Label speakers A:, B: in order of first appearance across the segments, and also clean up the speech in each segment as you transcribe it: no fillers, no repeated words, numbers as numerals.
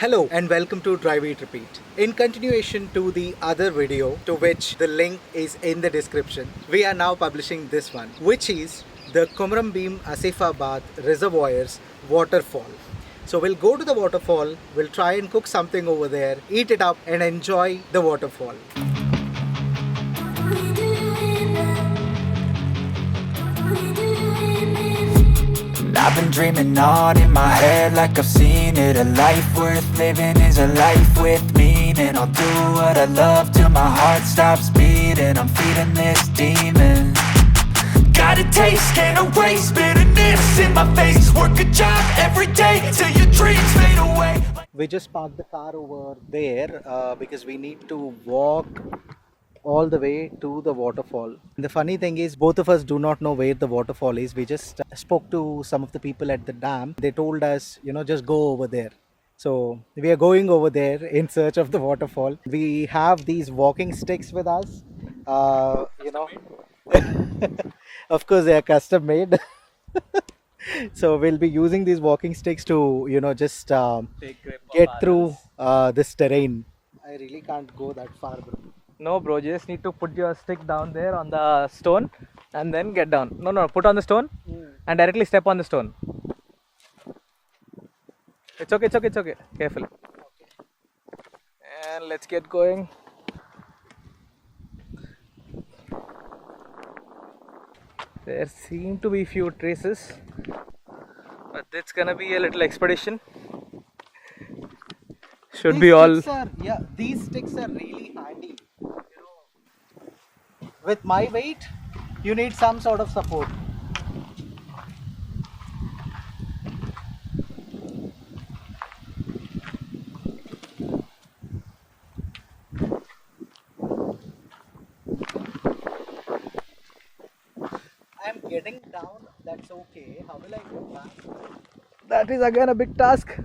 A: Hello and welcome to Drive Eat Repeat. In continuation to the other video, to which the link is in the description, we are now publishing this one, which is the Komaram Bheem Asifabad Reservoirs Waterfall. So we'll go to the waterfall, we'll try and cook something over there, eat it up and enjoy the waterfall.
B: I've been dreaming on in my head like I've seen it. A life worth living is a life with meaning. I'll do what I love till my heart stops beating. I'm feeding this demon. Got a taste, can't erase bitterness in my face. Work a job every day till your dreams fade away.
A: We just parked the car over there because we need to walk all the way to the waterfall. The funny thing is, both of us do not know where the waterfall is. We just spoke to some of the people at the dam. They told us, just go over there. So we are going over there in search of the waterfall. We have these walking sticks with us. Of course, they are custom made. So we'll be using these walking sticks to, just get through this terrain. I really can't go that far, bro.
C: No, bro, you just need to put your stick down there on the stone and then get down. No, put on the stone and directly step on the stone. It's okay. Careful. And let's get going. There seem to be few traces, but it's gonna be a little expedition. Should be all.
A: These sticks are really handy. With my weight, you need some sort of support. I'm getting down, that's okay. How will I go back?
C: That is again a big task.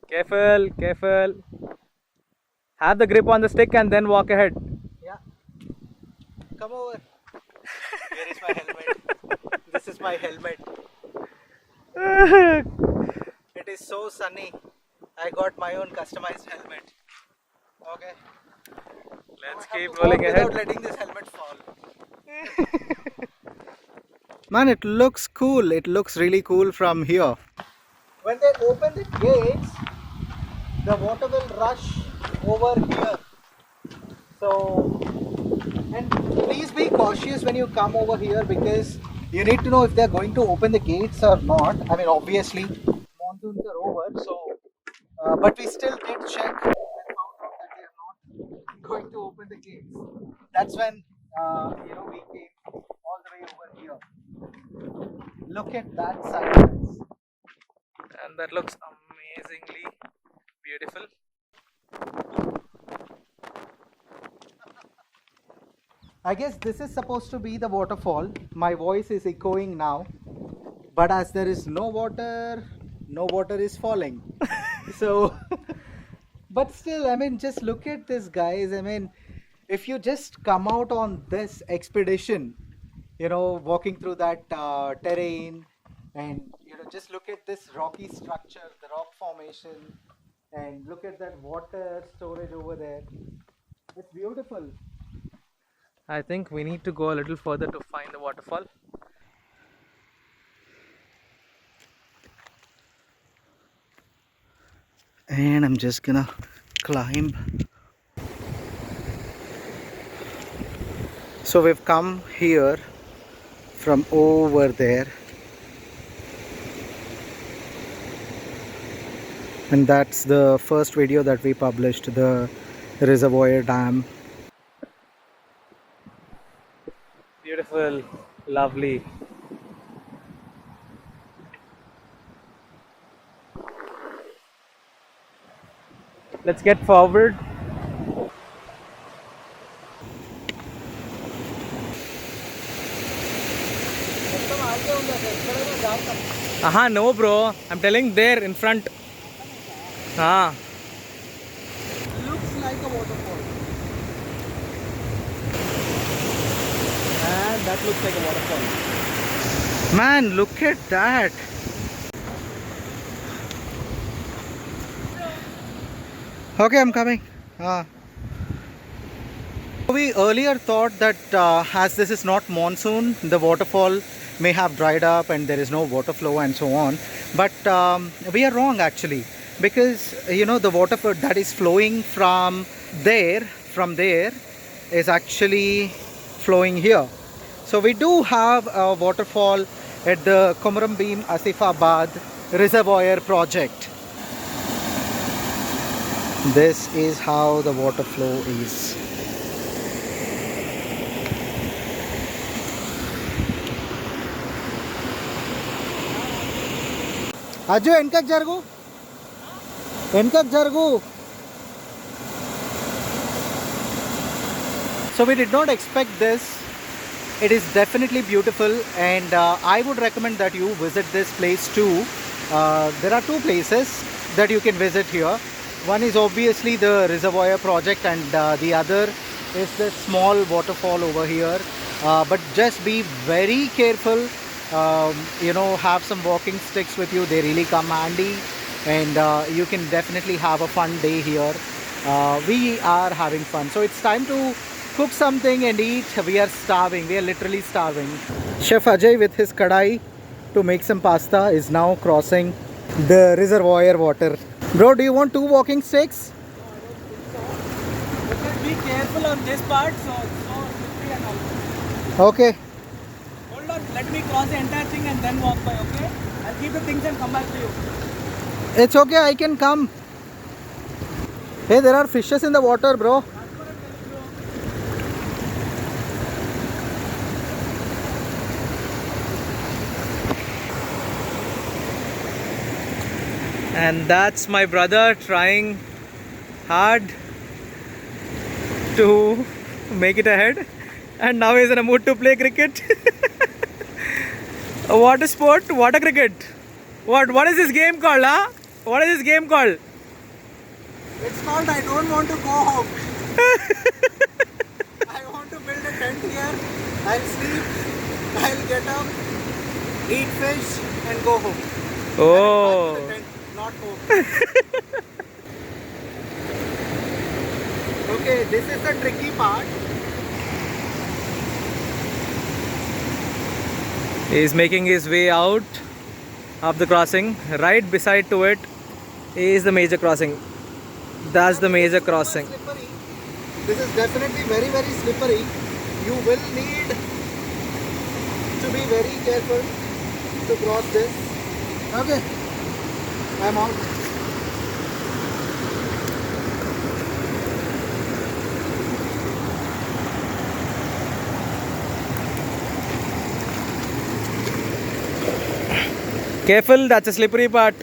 C: Careful. Have the grip on the stick and then walk ahead.
A: Yeah. Come over. Here is my helmet. This is my helmet. It is so sunny. I got my own customized helmet. Okay.
C: Let's keep rolling ahead.
A: Without letting this helmet fall. Man, it looks cool. It looks really cool from here. When they open the gates, the water will rush over here. So, and please be cautious when you come over here because you need to know if they're going to open the gates or not. I mean, obviously, monsoons are over. So, but we still did check and found out that they are not going to open the gates. That's when we came all the way over here. Look at that side, guys.
C: And that looks amazingly beautiful.
A: I guess this is supposed to be the waterfall. My voice is echoing now. But as there is no water is falling. So, but still, I mean, just look at this, guys. I mean, if you just come out on this expedition, walking through that terrain and, just look at this rocky structure, the rock formation, and look at that water storage over there. It's beautiful.
C: I think we need to go a little further to find the waterfall.
A: And I'm just gonna climb. So we've come here from over there. And that's the first video that we published, the reservoir dam.
C: Beautiful, lovely. Let's get forward. No bro, I'm telling there in front.
A: Looks like a waterfall. And that looks like a waterfall. Man, look at that. Okay, I'm coming. We earlier thought that as this is not monsoon, the waterfall may have dried up and there is no water flow and so on. But we are wrong actually, because you know the water that is flowing from there is actually flowing here. So we do have a waterfall at the Komaram Bheem Asifabad reservoir project. This is how the water flow is. Aju enkak jargu? Enkak jargu. So we did not expect this. It is definitely beautiful, and I would recommend that you visit this place too. There are two places that you can visit here. One is obviously the reservoir project, and the other is the small waterfall over here. But just be very careful. You know, have some walking sticks with you. They really come handy, and you can definitely have a fun day here. We are having fun, so it's time to cook something and eat. We are starving. We are literally starving. Chef Ajay with his kadai to make some pasta is now crossing the reservoir water. Bro, do you want 2 walking sticks?
C: Just be careful on this part, so slippery and all.
A: Okay.
C: Hold on, let me cross the entire thing and then walk by, okay? I'll keep the things and come back to you.
A: It's okay, I can come. Hey, there are fishes in the water, bro.
C: And that's my brother trying hard to make it ahead, and now he's in a mood to play cricket. A water sport, water cricket. What is this game called, huh? What is this game called?
A: It's called I don't want to go home. I want to build a tent here. I'll sleep, I'll get up, eat fish and go home.
C: Oh.
A: Back to the tent, not home. Okay, this is the tricky part.
C: He's making his way out of the crossing. Right beside to it is the major crossing. That's the major crossing.
A: Slippery. This is definitely very, very slippery. You will need to be very careful to cross this. Okay, I'm out.
C: Careful, that's a slippery part.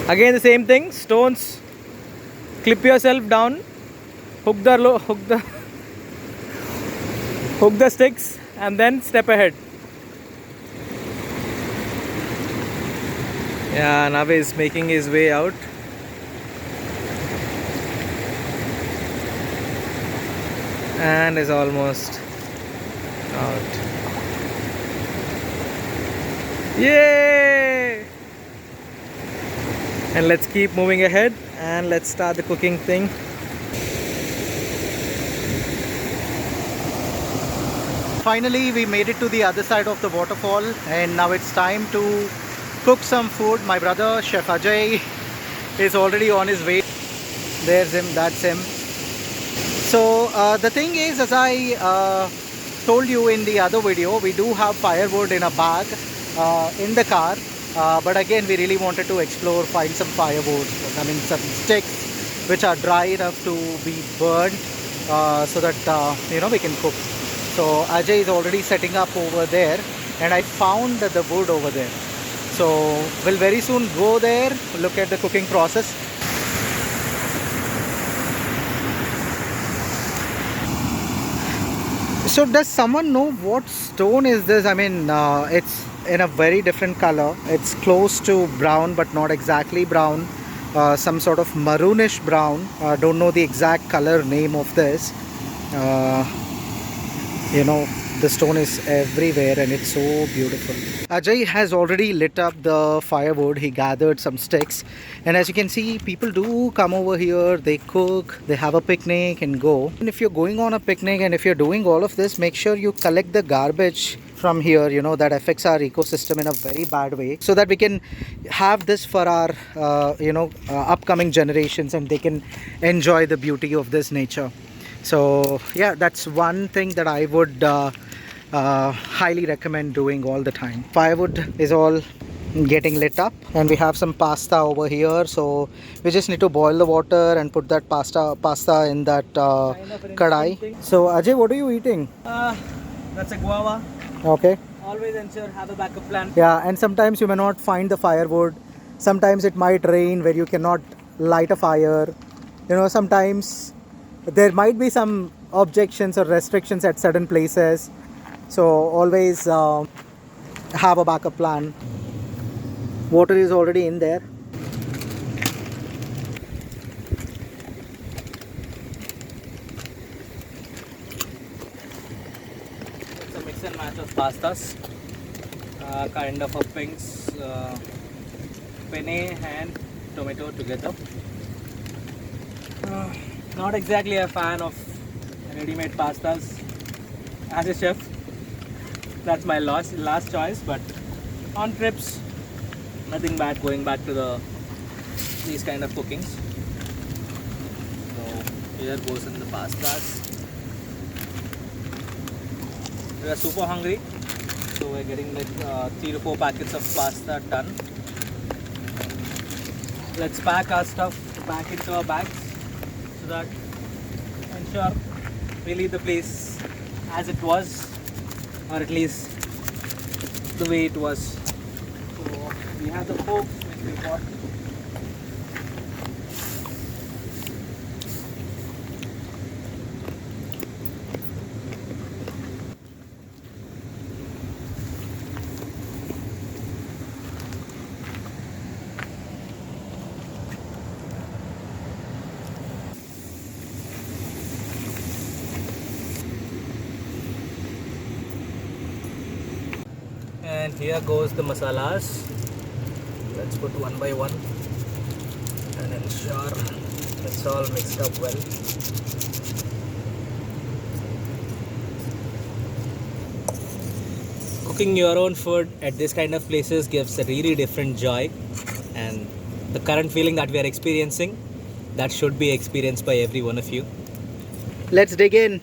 C: Again the same thing, stones. Clip yourself down. Hook the sticks and then step ahead. Yeah, now he's making his way out. And is almost out. Yay! And let's keep moving ahead and let's start the cooking thing.
A: Finally, we made it to the other side of the waterfall, and now it's time to cook some food. My brother, Chef Ajay, is already on his way. There's him, that's him. So the thing is, as I told you in the other video, we do have firewood in a bag in the car, but again we really wanted to explore, find some firewood, I mean some sticks which are dry enough to be burnt, so that you know, we can cook. So Ajay is already setting up over there, and I found the wood over there. So we'll very soon go there, look at the cooking process. So does someone know what stone is this? I mean, it's in a very different color. It's close to brown but not exactly brown. Some sort of maroonish brown. Don't know the exact color name of this. You know, The stone is everywhere and it's so beautiful. Ajay has already lit up the firewood. He gathered some sticks, and as you can see, people do come over here, they cook, they have a picnic and go. And if you're going on a picnic and if you're doing all of this, make sure you collect the garbage from here, you know, that affects our ecosystem in a very bad way, so that we can have this for our upcoming generations and they can enjoy the beauty of this nature. So yeah, that's one thing that I would highly recommend doing all the time. Firewood is all getting lit up, and we have some pasta over here, so we just need to boil the water and put that pasta in that kadai. So Ajay, what are you eating?
C: That's a guava.
A: Okay.
C: Always ensure have a backup plan.
A: Yeah, and sometimes you may not find the firewood. Sometimes it might rain where you cannot light a fire. You know, sometimes there might be some objections or restrictions at certain places. So always have a backup plan. Water is already in there.
C: It's a mix and match of pastas, kind of a pinks, penne and tomato together. Not exactly a fan of ready-made pastas. As a chef, that's my last choice. But on trips, nothing bad going back to these kind of cookings. So here goes in the pastas. We are super hungry, so we're getting like 3 to 4 packets of pasta done. Let's pack our stuff back into our bags, so that ensure we leave the place as it was, or at least the way it was. So we have the forks which we got. And here goes the masalas. Let's put one by one and ensure it's all mixed up well. Cooking your own food at this kind of places gives a really different joy, and the current feeling that we are experiencing, that should be experienced by every one of you.
A: Let's dig in.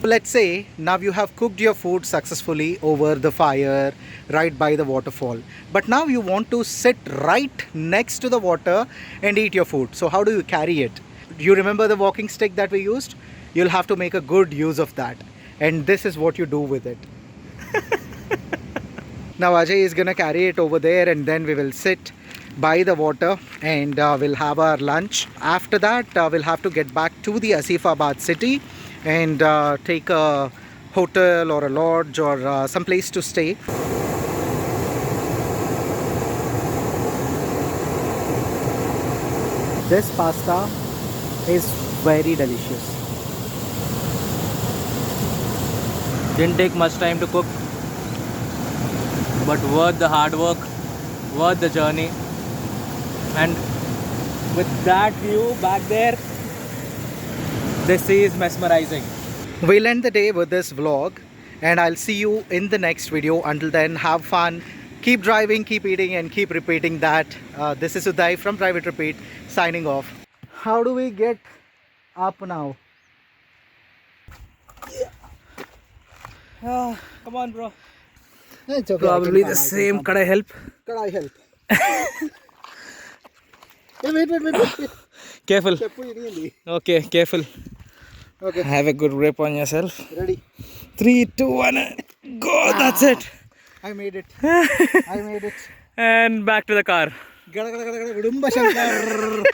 A: Let's say now you have cooked your food successfully over the fire right by the waterfall, but now you want to sit right next to the water and eat your food. So how do you carry it? You remember the walking stick that we used? You'll have to make a good use of that, and this is what you do with it. Now Ajay is gonna carry it over there, and then we will sit by the water and we'll have our lunch. After that we'll have to get back to the Asifabad city and take a hotel or a lodge or some place to stay. This pasta is very delicious.
C: Didn't take much time to cook, but worth the hard work, worth the journey. And with that view back there, the sea is mesmerizing.
A: We'll end the day with this vlog, and I'll see you in the next video. Until then, have fun, keep driving, keep eating, and keep repeating that. This is Uday from Private Repeat signing off. How do we get up now?
C: Come on, bro.
A: It's okay.
C: Probably the same. Could I help?
A: Could I help? Wait.
C: Careful. Okay, careful.
A: Okay.
C: Have a good grip on yourself.
A: Ready?
C: 3, 2, 1, go! That's it.
A: I made it. I made it.
C: And back to the car.
A: Gada, gada, gada, gada, Gudumba Shankar.